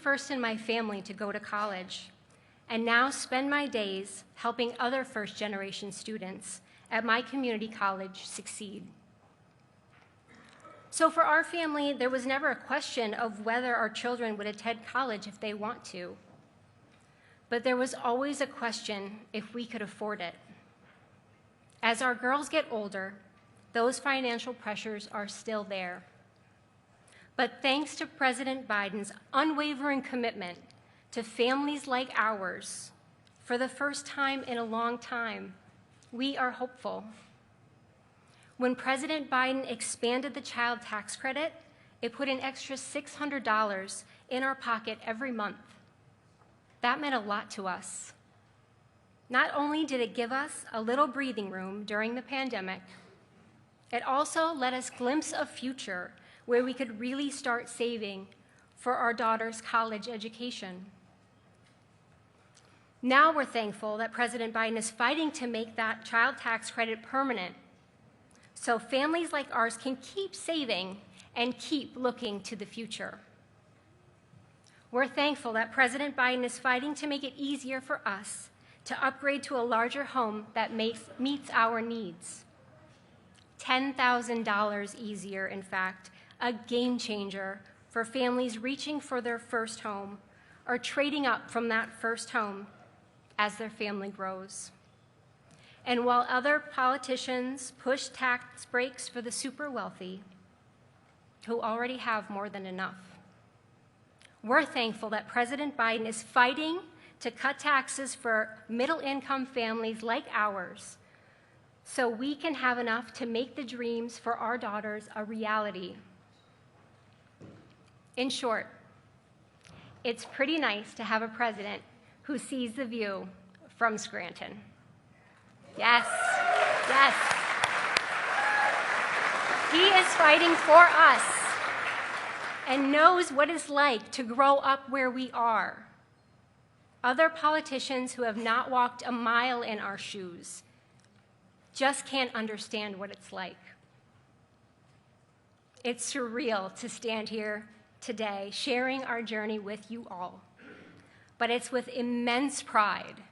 first in my family to go to college, and now spend my days helping other first-generation students at my community college succeed. So for our family, there was never a question of whether our children would attend college if they want to, but there was always a question if we could afford it. As our girls get older, those financial pressures are still there. But thanks to President Biden's unwavering commitment to families like ours, for the first time in a long time, we are hopeful. When President Biden expanded the child tax credit, it put an extra $600 in our pocket every month. That meant a lot to us. Not only did it give us a little breathing room during the pandemic, it also let us glimpse a future where we could really start saving for our daughter's college education. Now we're thankful that President Biden is fighting to make that child tax credit permanent, so families like ours can keep saving and keep looking to the future. We're thankful that President Biden is fighting to make it easier for us to upgrade to a larger home that meets our needs. $10,000 easier, in fact, a game changer for families reaching for their first home or trading up from that first home as their family grows. And while other politicians push tax breaks for the super wealthy, who already have more than enough, we're thankful that President Biden is fighting to cut taxes for middle-income families like ours so we can have enough to make the dreams for our daughters a reality. In short, it's pretty nice to have a president who sees the view from Scranton. Yes, yes. He is fighting for us and knows what it's like to grow up where we are. Other politicians who have not walked a mile in our shoes just can't understand what it's like. It's surreal to stand here today sharing our journey with you all, but it's with immense pride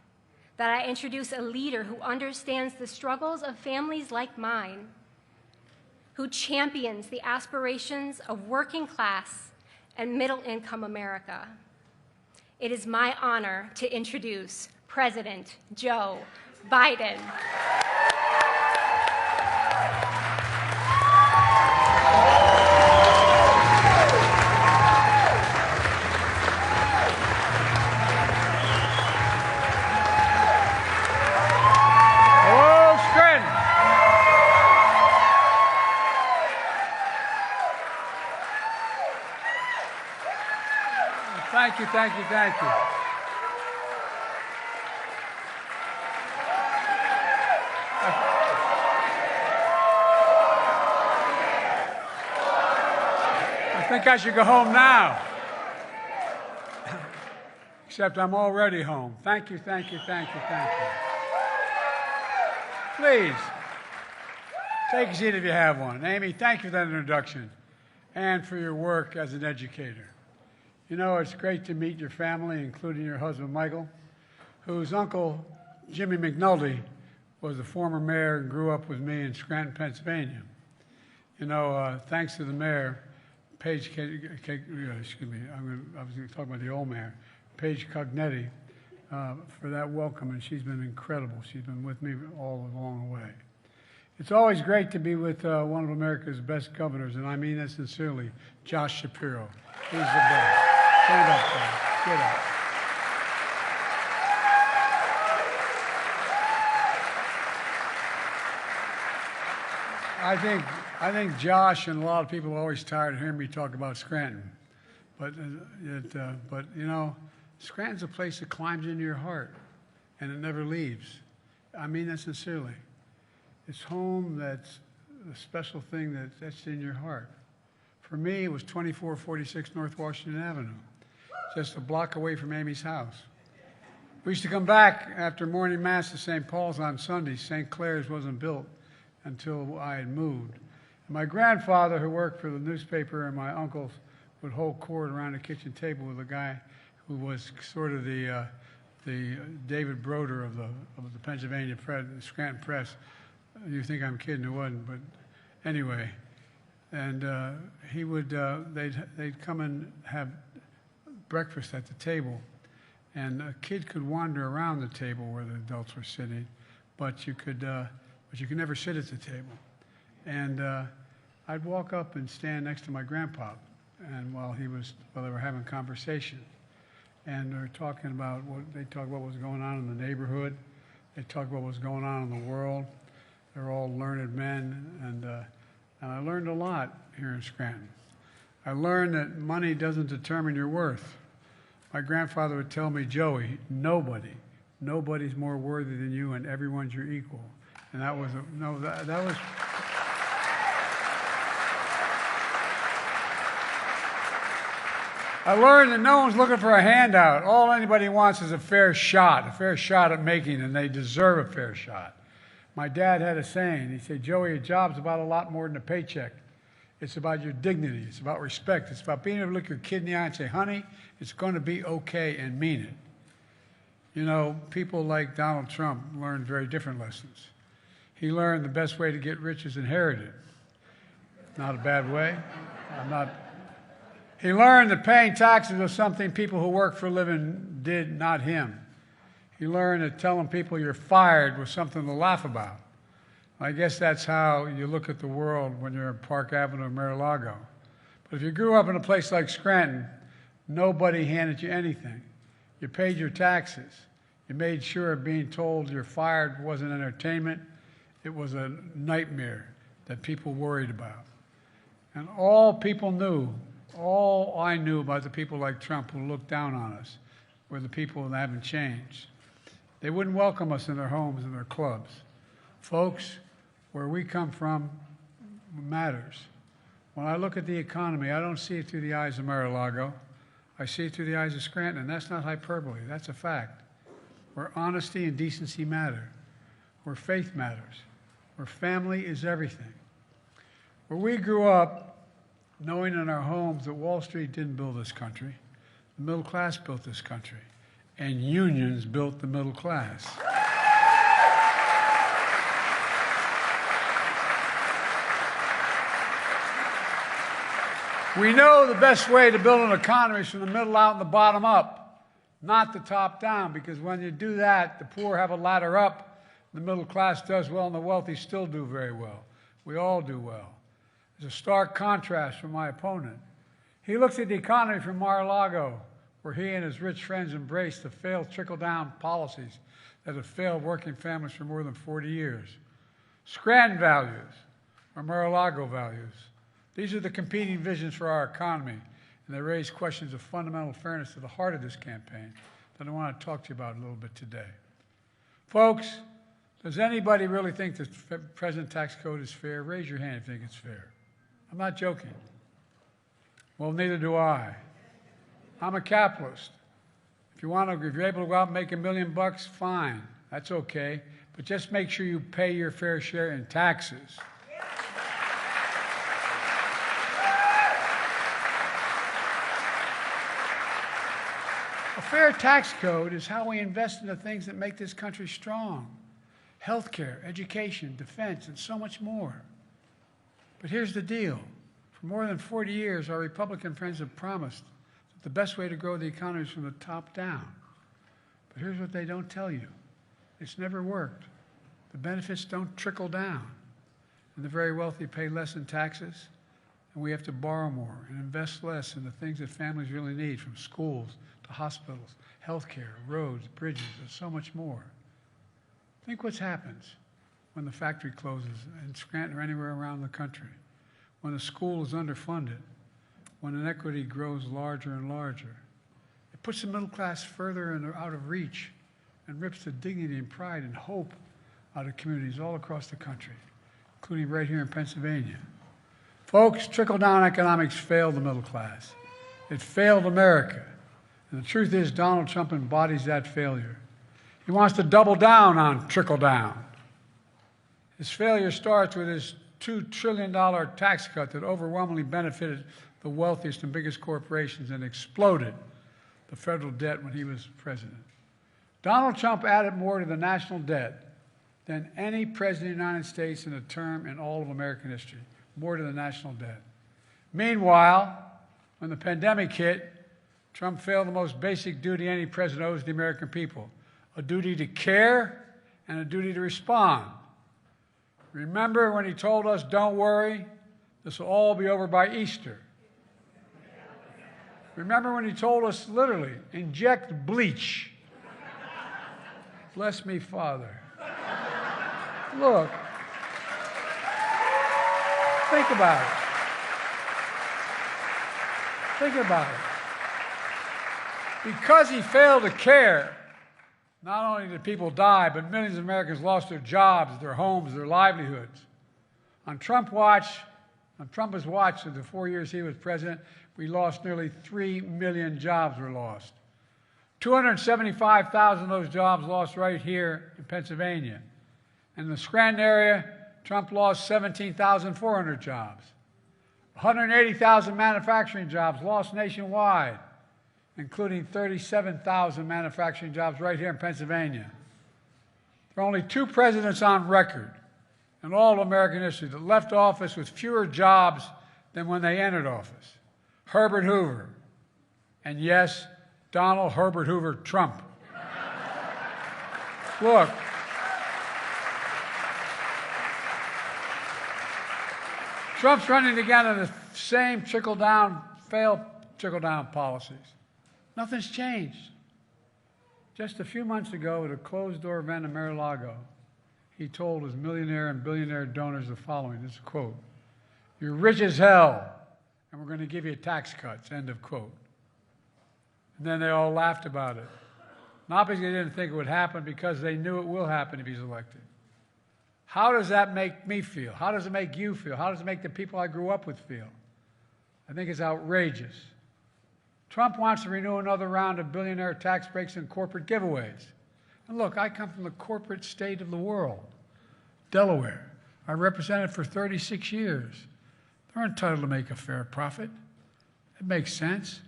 that I introduce a leader who understands the struggles of families like mine, who champions the aspirations of working class and middle-income America. It is my honor to introduce President Joe Biden. Thank you, thank you, thank you. I think I should go home now. Except I'm already home. Thank you, thank you, thank you, thank you. Please, take a seat if you have one. Amy, thank you for that introduction and for your work as an educator. You know, it's great to meet your family, including your husband, Michael, whose uncle, Jimmy McNulty, was the former mayor and grew up with me in Scranton, Pennsylvania. You know, thanks to the mayor, Paige, excuse me, I was going to talk about the old mayor, Paige Cognetti, for that welcome, and she's been incredible. She's been with me all along the way. It's always great to be with one of America's best governors, and I mean that sincerely, Josh Shapiro. He's the best. Stand up, guys. Get up. I think Josh and a lot of people are always tired of hearing me talk about Scranton, but you know, Scranton's a place that climbs into your heart, and it never leaves. I mean that sincerely. It's home. That's a special thing that's in your heart. For me, it was 2446 North Washington Avenue, just a block away from Amy's house. We used to come back after morning mass to St. Paul's on Sundays. St. Clair's wasn't built until I had moved. And my grandfather, who worked for the newspaper, and my uncles would hold court around the kitchen table with a guy who was sort of the David Broder of the Pennsylvania Press, Scranton Press. You think I'm kidding? It wasn't, but anyway. And he would, they'd come and have breakfast at the table, and a kid could wander around the table where the adults were sitting, but you could never sit at the table. And I'd walk up and stand next to my grandpa, and while they were having conversation, and they were talking about what was going on in the neighborhood. They talked about what was going on in the world. They're all learned men, and I learned a lot here in Scranton. I learned that money doesn't determine your worth. My grandfather would tell me, Joey, nobody's more worthy than you, and everyone's your equal. And that was that was. I learned that no one's looking for a handout. All anybody wants is a fair shot at making, and they deserve a fair shot. My dad had a saying. He said, Joey, a job's about a lot more than a paycheck. It's about your dignity. It's about respect. It's about being able to look your kid in the eye and say, honey, it's going to be okay, and mean it. You know, people like Donald Trump learned very different lessons. He learned the best way to get rich is inherited. Not a bad way. He learned that paying taxes was something people who work for a living did, not him. He learned that telling people you're fired was something to laugh about. I guess that's how you look at the world when you're in Park Avenue or Mar-a-Lago. But if you grew up in a place like Scranton, nobody handed you anything. You paid your taxes. You made sure being told you're fired wasn't entertainment. It was a nightmare that people worried about. And all I knew about the people like Trump who looked down on us were the people that haven't changed. They wouldn't welcome us in their homes and their clubs. Folks, where we come from matters. When I look at the economy, I don't see it through the eyes of Mar-a-Lago. I see it through the eyes of Scranton, and that's not hyperbole. That's a fact. Where honesty and decency matter. Where faith matters. Where family is everything. Where we grew up knowing in our homes that Wall Street didn't build this country. The middle class built this country. And unions built the middle class. We know the best way to build an economy is from the middle out and the bottom up, not the top down, because when you do that, the poor have a ladder up, the middle class does well, and the wealthy still do very well. We all do well. There's a stark contrast from my opponent. He looks at the economy from Mar-a-Lago, where he and his rich friends embraced the failed trickle-down policies that have failed working families for more than 40 years. Scranton values or Mar-a-Lago values. These are the competing visions for our economy, and they raise questions of fundamental fairness to the heart of this campaign that I want to talk to you about a little bit today. Folks, does anybody really think the present tax code is fair? Raise your hand if you think it's fair. I'm not joking. Well, neither do I. I'm a capitalist. If you're able to go out and make $1 million, fine. That's okay. But just make sure you pay your fair share in taxes. A fair tax code is how we invest in the things that make this country strong. Healthcare, education, defense, and so much more. But here's the deal. For more than 40 years, our Republican friends have promised that the best way to grow the economy is from the top down. But here's what they don't tell you. It's never worked. The benefits don't trickle down. And the very wealthy pay less in taxes, and we have to borrow more and invest less in the things that families really need, from schools to hospitals, healthcare, roads, bridges, and so much more. Think what happens when the factory closes in Scranton or anywhere around the country, when the school is underfunded, when inequity grows larger and larger. It puts the middle class further and out of reach and rips the dignity and pride and hope out of communities all across the country, including right here in Pennsylvania. Folks, trickle-down economics failed the middle class. It failed America. And the truth is, Donald Trump embodies that failure. He wants to double down on trickle-down. His failure starts with his $2 trillion tax cut that overwhelmingly benefited the wealthiest and biggest corporations and exploded the federal debt when he was president. Donald Trump added more to the national debt than any president of the United States in a term in all of American history, more to the national debt. Meanwhile, when the pandemic hit, Trump failed the most basic duty any president owes the American people, a duty to care and a duty to respond. Remember when he told us, don't worry, this will all be over by Easter. Remember when he told us, literally, inject bleach. Bless me, Father. Look, think about it. Think about it. Because he failed to care, not only did people die, but millions of Americans lost their jobs, their homes, their livelihoods. On Trump's watch, in the 4 years he was president, we lost nearly 3 million jobs were lost. 275,000 of those jobs lost right here in Pennsylvania. In the Scranton area, Trump lost 17,400 jobs. 180,000 manufacturing jobs lost nationwide, including 37,000 manufacturing jobs right here in Pennsylvania. There are only 2 presidents on record in all of American history that left office with fewer jobs than when they entered office. Herbert Hoover, and yes, Donald Herbert Hoover Trump. Look, Trump's running again on the same failed trickle-down policies. Nothing's changed. Just a few months ago at a closed-door event in Mar-a-Lago, he told his millionaire and billionaire donors the following, this is a quote, "You're rich as hell, and we're going to give you tax cuts," end of quote. And then they all laughed about it. Not because they didn't think it would happen, because they knew it will happen if he's elected. How does that make me feel? How does it make you feel? How does it make the people I grew up with feel? I think it's outrageous. Trump wants to renew another round of billionaire tax breaks and corporate giveaways. And look, I come from the corporate state of the world, Delaware. I represented for 36 years. They're entitled to make a fair profit. It makes sense.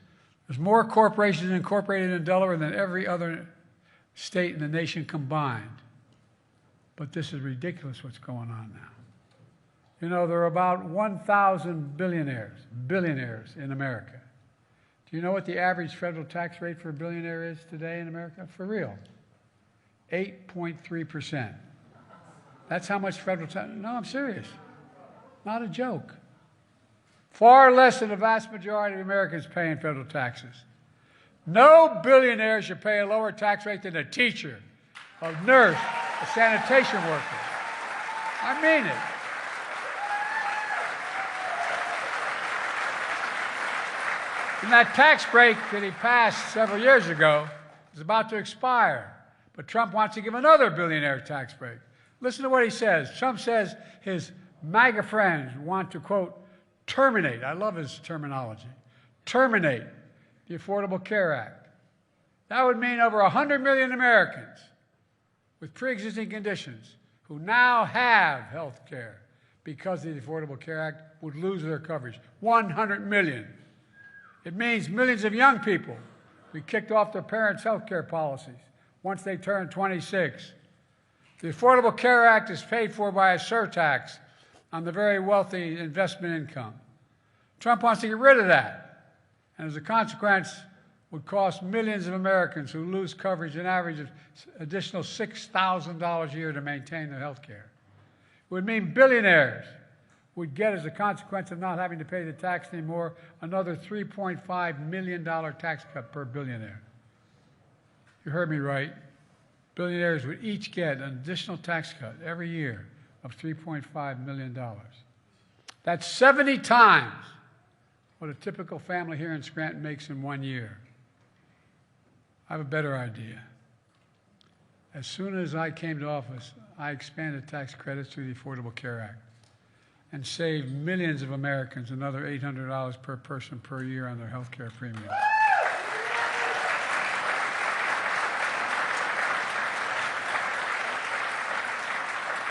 There's more corporations incorporated in Delaware than every other state in the nation combined. But this is ridiculous what's going on now. You know, there are about 1,000 billionaires in America. Do you know what the average federal tax rate for a billionaire is today in America? For real, 8.3%. That's how much federal tax. No, I'm serious. Not a joke. Far less than the vast majority of Americans pay in federal taxes. No billionaire should pay a lower tax rate than a teacher, a nurse, a sanitation worker. I mean it. And that tax break that he passed several years ago is about to expire. But Trump wants to give another billionaire tax break. Listen to what he says. Trump says his MAGA friends want to, quote, terminate, I love his terminology, terminate the Affordable Care Act. That would mean over 100 million Americans with pre-existing conditions who now have health care because of the Affordable Care Act would lose their coverage. 100 million. It means millions of young people who kicked off their parents' health care policies once they turn 26. The Affordable Care Act is paid for by a surtax on the very wealthy investment income. Trump wants to get rid of that, and as a consequence, would cost millions of Americans who lose coverage an average of additional $6,000 a year to maintain their health care. It would mean billionaires would get, as a consequence of not having to pay the tax anymore, another $3.5 million tax cut per billionaire. You heard me right. Billionaires would each get an additional tax cut every year of $3.5 million. That's 70 times what a typical family here in Scranton makes in 1 year. I have a better idea. As soon as I came to office, I expanded tax credits through the Affordable Care Act and saved millions of Americans another $800 per person per year on their health care premiums.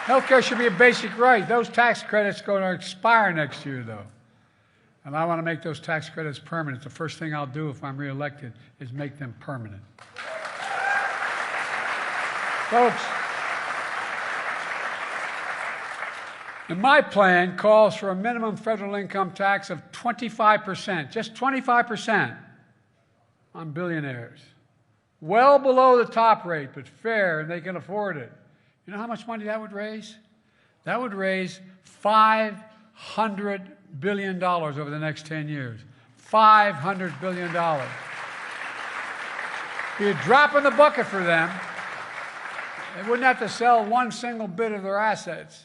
Health care should be a basic right. Those tax credits are going to expire next year, though. And I want to make those tax credits permanent. The first thing I'll do if I'm reelected is make them permanent. Folks, and my plan calls for a minimum federal income tax of 25%, just 25% on billionaires. Well below the top rate, but fair, and they can afford it. You know how much money that would raise? That would raise $500 billion over the next 10 years. $500 billion. Be a drop in the bucket for them. They wouldn't have to sell one single bit of their assets.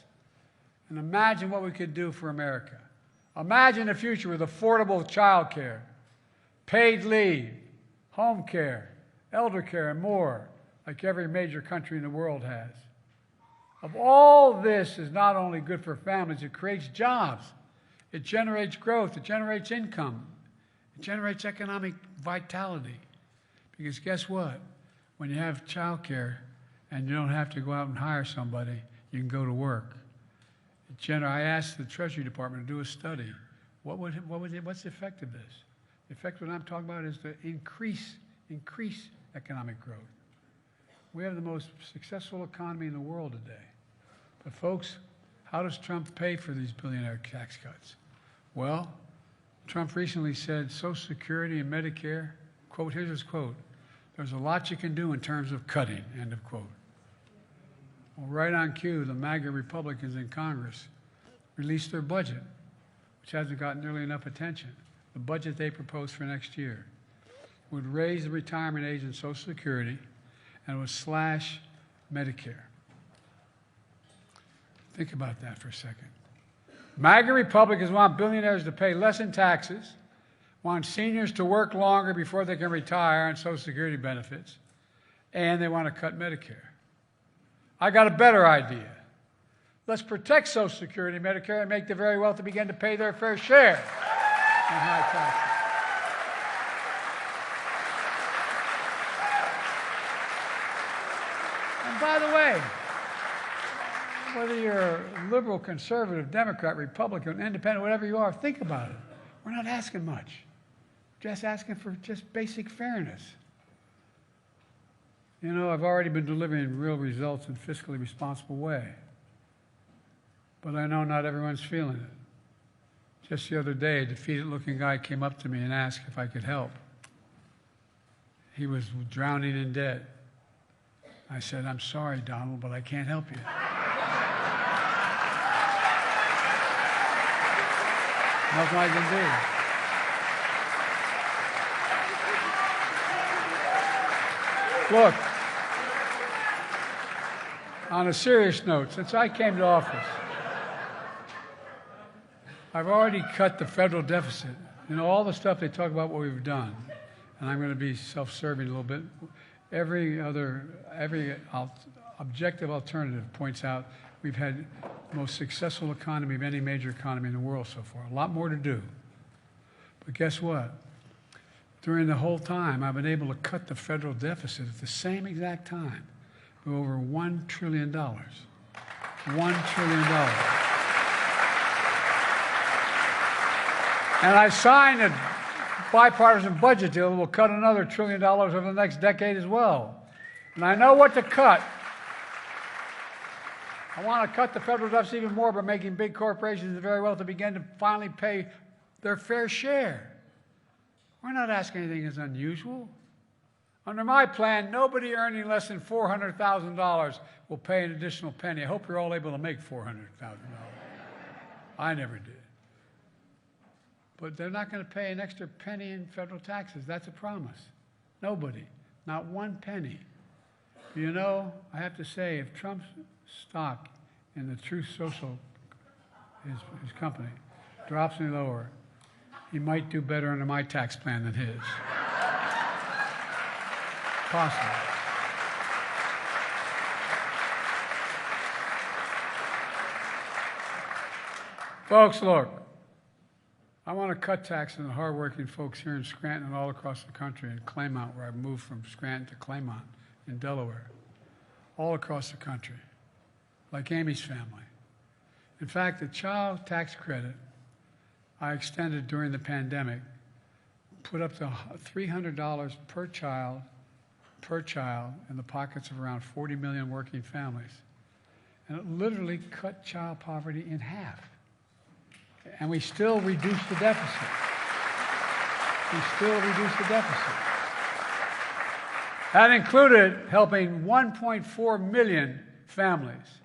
And imagine what we could do for America. Imagine a future with affordable child care, paid leave, home care, elder care, and more, like every major country in the world has. Of all this is not only good for families, it creates jobs. It generates growth. It generates income. It generates economic vitality. Because guess what? When you have child care and you don't have to go out and hire somebody, you can go to work. I asked the Treasury Department to do a study. What's the effect of this? The effect of what I'm talking about is to increase economic growth. We have the most successful economy in the world today. But folks, how does Trump pay for these billionaire tax cuts? Well, Trump recently said Social Security and Medicare, quote, here's his quote, "There's a lot you can do in terms of cutting," end of quote. Well, right on cue, the MAGA Republicans in Congress released their budget, which hasn't gotten nearly enough attention. The budget they proposed for next year would raise the retirement age in Social Security and would slash Medicare. Think about that for a second. MAGA Republicans want billionaires to pay less in taxes, want seniors to work longer before they can retire on Social Security benefits, and they want to cut Medicare. I got a better idea. Let's protect Social Security and Medicare and make the very wealthy begin to pay their fair share in high taxes. And by the way, whether you're a liberal, conservative, Democrat, Republican, independent, whatever you are, think about it. We're not asking much. Just asking for just basic fairness. You know, I've already been delivering real results in a fiscally responsible way. But I know not everyone's feeling it. Just the other day, a defeated-looking guy came up to me and asked if I could help. He was drowning in debt. I said, "I'm sorry, Donald, but I can't help you." Nothing I can do. Look, on a serious note, since I came to office, I've already cut the federal deficit. You know, all the stuff they talk about what we've done, and I'm going to be self-serving a little bit. Every objective alternative points out we've had the most successful economy of any major economy in the world so far. A lot more to do. But guess what? During the whole time, I've been able to cut the federal deficit at the same exact time by over $1 trillion. $1 trillion. And I signed a bipartisan budget deal that will cut another $1 trillion over the next decade as well. And I know what to cut. I want to cut the federal deficit even more by making big corporations very well to begin to finally pay their fair share. We're not asking anything that's unusual. Under my plan, nobody earning less than $400,000 will pay an additional penny. I hope you're all able to make $400,000. I never did. But they're not going to pay an extra penny in federal taxes. That's a promise. Nobody. Not one penny. You know, I have to say, if Trump's stock in the Truth Social, his company, drops any lower, he might do better under my tax plan than his. Possible. Folks, look, I want to cut taxes on the hardworking folks here in Scranton and all across the country, and Claymont, where I've moved from Scranton to Claymont in Delaware, all across the country, like Amy's family. In fact, the child tax credit, I extended during the pandemic, put up to $300 per child in the pockets of around 40 million working families. And it literally cut child poverty in half. And we still reduced the deficit. That included helping 1.4 million families,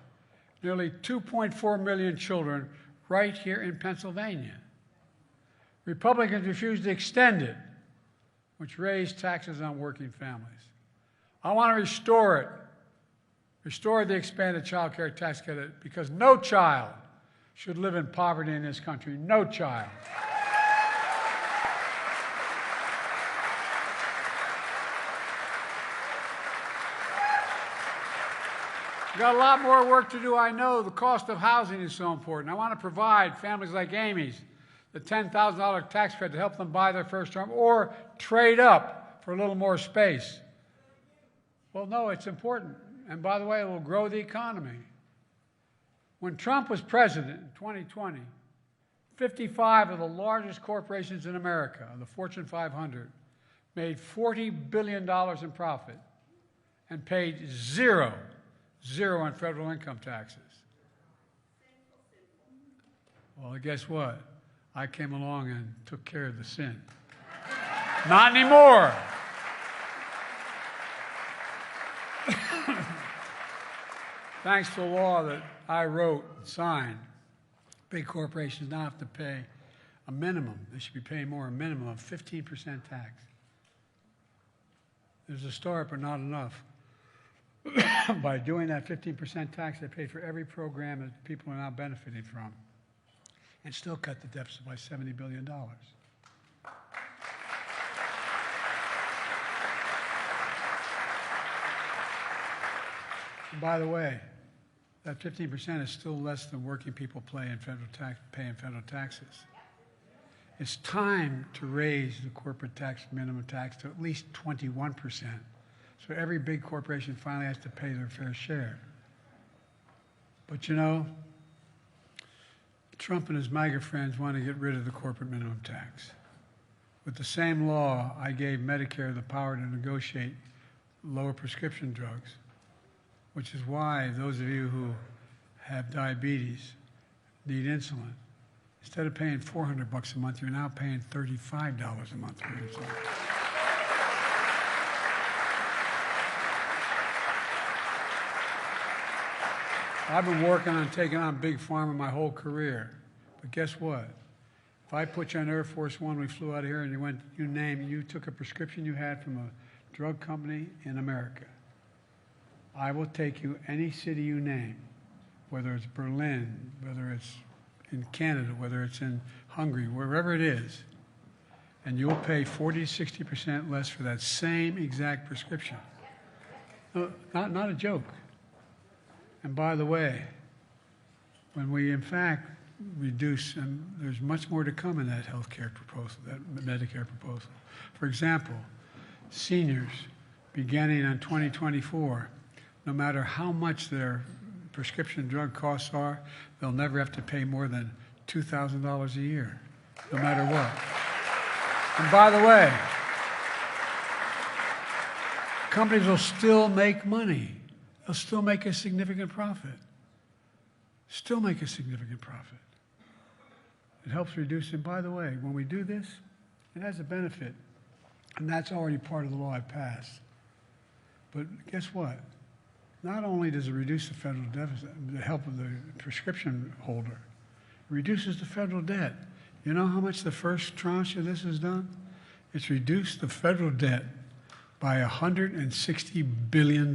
nearly 2.4 million children right here in Pennsylvania. Republicans refused to extend it, which raised taxes on working families. I want to restore it. Restore the expanded child care tax credit because no child should live in poverty in this country. No child. We've got a lot more work to do. I know the cost of housing is so important. I want to provide families like Amy's the $10,000 tax credit to help them buy their first home or trade up for a little more space. Well, no, it's important. And by the way, it will grow the economy. When Trump was president in 2020, 55 of the largest corporations in America, the Fortune 500, made $40 billion in profit and paid zero on federal income taxes. Well, guess what? I came along and took care of the sin. Not anymore. Thanks to a law that I wrote and signed, big corporations now have to pay a minimum. They should be paying more, a minimum of 15% tax. There's a start, but not enough. By doing that 15% tax, they pay for every program that people are now benefiting from and still cut the deficit by $70 billion. And by the way, that 15% is still less than working people pay in federal taxes. It's time to raise the corporate tax, minimum tax, to at least 21%. So every big corporation finally has to pay their fair share. But you know, Trump and his MAGA friends want to get rid of the corporate minimum tax. With the same law, I gave Medicare the power to negotiate lower prescription drugs, which is why those of you who have diabetes need insulin. Instead of paying $400 a month, you're now paying $35 a month for insulin. I've been working on taking on Big Pharma my whole career. But guess what? If I put you on Air Force One, we flew out of here and you took a prescription you had from a drug company in America. I will take you any city you name, whether it's Berlin, whether it's in Canada, whether it's in Hungary, wherever it is, and you'll pay 40 to 60% less for that same exact prescription. No, not a joke. And by the way, when we in fact reduce, and there's much more to come in that health care proposal, that Medicare proposal. For example, seniors beginning in 2024, no matter how much their prescription drug costs are, they'll never have to pay more than $2,000 a year, no matter what. And by the way, companies will still make money. They'll still make a significant profit. Still make a significant profit. It helps reduce it. By the way, when we do this, it has a benefit, and that's already part of the law I passed. But guess what? Not only does it reduce the federal deficit, the help of the prescription holder, it reduces the federal debt. You know how much the first tranche of this has done? It's reduced the federal debt by $160 billion.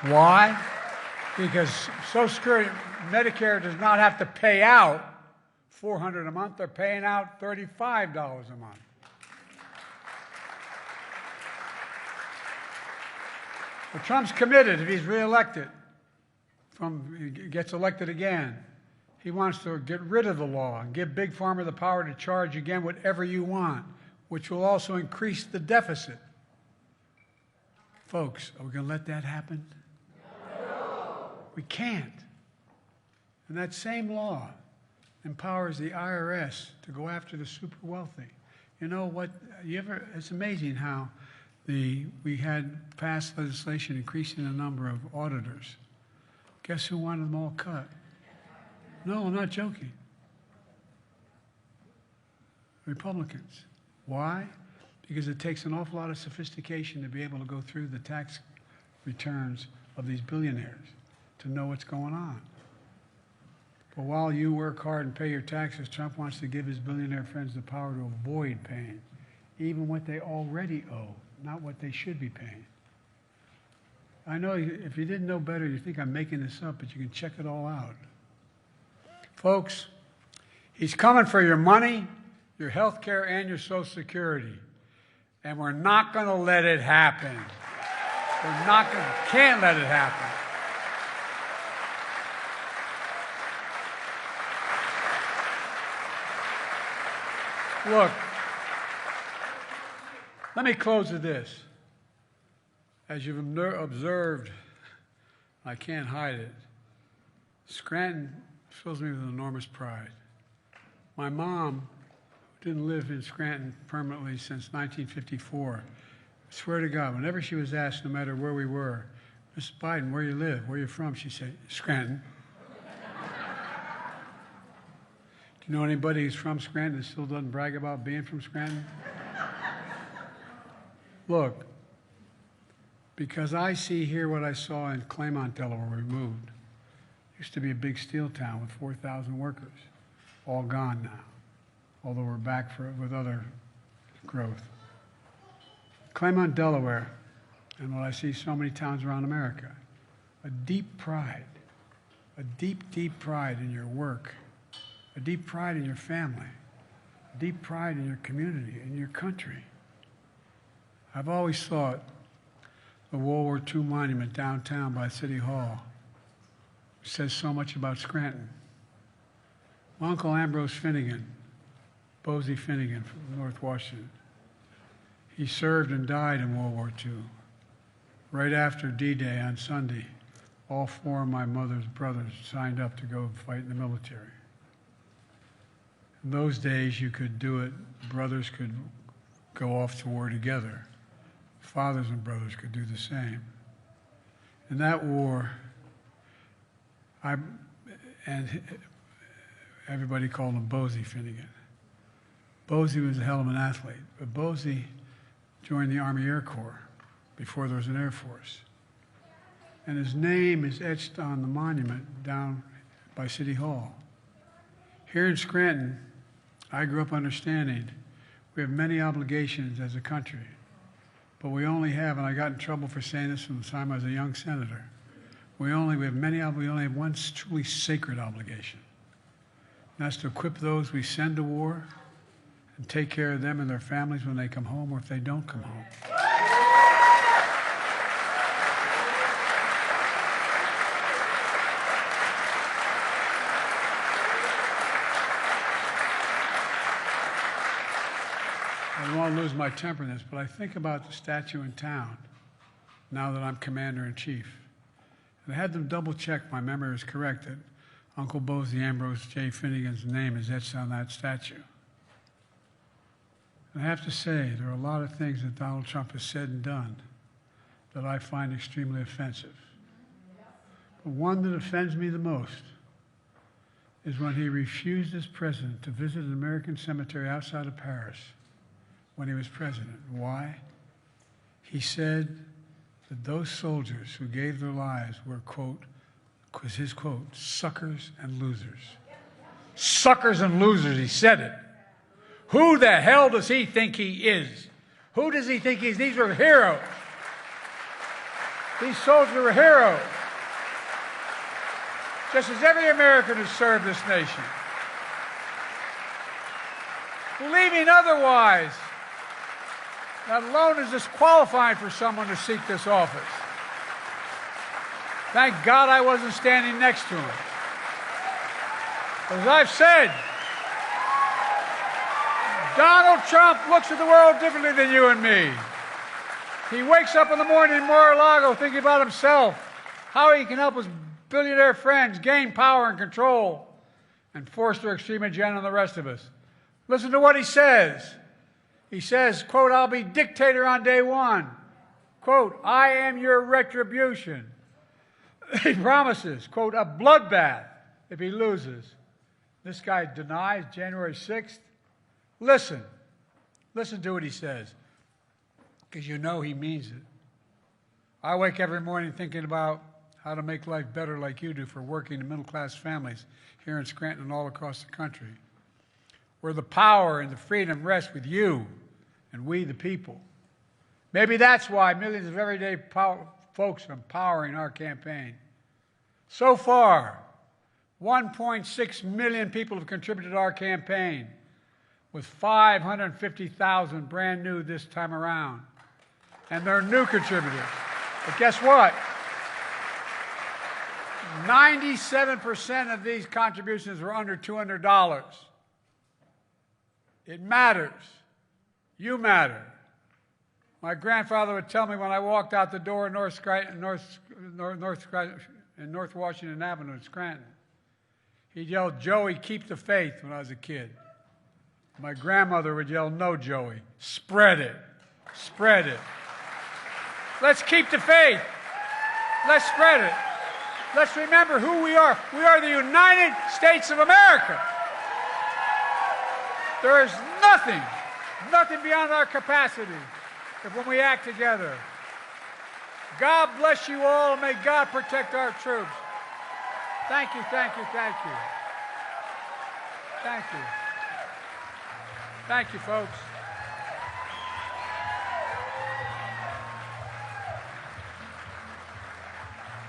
Why? Because Social Security, Medicare does not have to pay out $400 a month. They're paying out $35 a month. Well, Trump's committed, if he's reelected, gets elected again, he wants to get rid of the law and give Big Pharma the power to charge again whatever you want, which will also increase the deficit. Folks, are we going to let that happen? No. We can't. And that same law empowers the IRS to go after the super wealthy. You know what? It's amazing how we had passed legislation increasing the number of auditors. Guess who wanted them all cut? No, I'm not joking. Republicans. Why? Because it takes an awful lot of sophistication to be able to go through the tax returns of these billionaires to know what's going on. But while you work hard and pay your taxes, Trump wants to give his billionaire friends the power to avoid paying, even what they already owe, not what they should be paying. I know if you didn't know better, you think I'm making this up, but you can check it all out. Folks, he's coming for your money, your health care, and your Social Security. And we're not going to let it happen. Can't let it happen. Look, let me close with this. As you've observed, I can't hide it, Scranton fills me with enormous pride. My mom didn't live in Scranton permanently since 1954. I swear to God, whenever she was asked, no matter where we were, Mrs. Biden, where you live, where you from, she'd say, Scranton. Do you know anybody who's from Scranton that still doesn't brag about being from Scranton? Look, because I see here what I saw in Claymont, Delaware, where we moved. Used to be a big steel town with 4,000 workers, all gone now, although we're back with other growth. Claymont, Delaware, and what I see so many towns around America, a deep pride in your work, a deep pride in your family, a deep pride in your community, in your country. I've always thought the World War II monument downtown by City Hall says so much about Scranton. My Uncle Ambrose Finnegan, Bosie Finnegan from North Washington, he served and died in World War II. Right after D-Day on Sunday, all four of my mother's brothers signed up to go fight in the military. In those days, you could do it. Brothers could go off to war together. Fathers and brothers could do the same. In that war, and everybody called him Bosie Finnegan. Bosie was a hell of an athlete, but Bosie joined the Army Air Corps before there was an Air Force. And his name is etched on the monument down by City Hall. Here in Scranton, I grew up understanding we have many obligations as a country, but we only have, and I got in trouble for saying this from the time I was a young senator, we only have one truly sacred obligation. And that's to equip those we send to war and take care of them and their families when they come home or if they don't come home. I don't want to lose my temper in this, but I think about the statue in town now that I'm Commander-in-Chief. And I had them double-check my memory is correct that Uncle Bosie Ambrose J. Finnegan's name is etched on that statue. And I have to say, there are a lot of things that Donald Trump has said and done that I find extremely offensive. But one that offends me the most is when he refused as president to visit an American cemetery outside of Paris when he was president. Why? He said that those soldiers who gave their lives were, quote, was his quote, suckers and losers. Suckers and losers, he said it. Who the hell does he think he is? Who does he think he is? These were heroes. These soldiers were heroes. Just as every American who served this nation. Believing otherwise, that alone is disqualifying for someone to seek this office. Thank God I wasn't standing next to him. As I've said, Donald Trump looks at the world differently than you and me. He wakes up in the morning in Mar-a-Lago thinking about himself, how he can help his billionaire friends gain power and control. and Forster, extreme agenda, and the rest of us. Listen to what he says. He says, quote, I'll be dictator on day one. Quote, I am your retribution. He promises, quote, a bloodbath if he loses. This guy denies January 6th. Listen to what he says, because you know he means it. I wake every morning thinking about how to make life better like you do for working and middle-class families here in Scranton and all across the country, where the power and the freedom rest with you and we, the people. Maybe that's why millions of everyday folks are empowering our campaign. So far, 1.6 million people have contributed to our campaign, with 550,000 brand new this time around. And they're new contributors. But guess what? 97% of these contributions were under $200. It matters. You matter. My grandfather would tell me when I walked out the door in North Washington Avenue in Scranton, he'd yell, Joey, keep the faith, when I was a kid. My grandmother would yell, no, Joey, spread it. Spread it. Let's keep the faith. Let's spread it. Let's remember who we are. We are the United States of America. There is nothing beyond our capacity if when we act together. God bless you all, and may God protect our troops. Thank you, thank you, thank you. Thank you. Thank you, folks.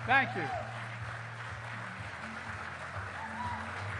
Thank you.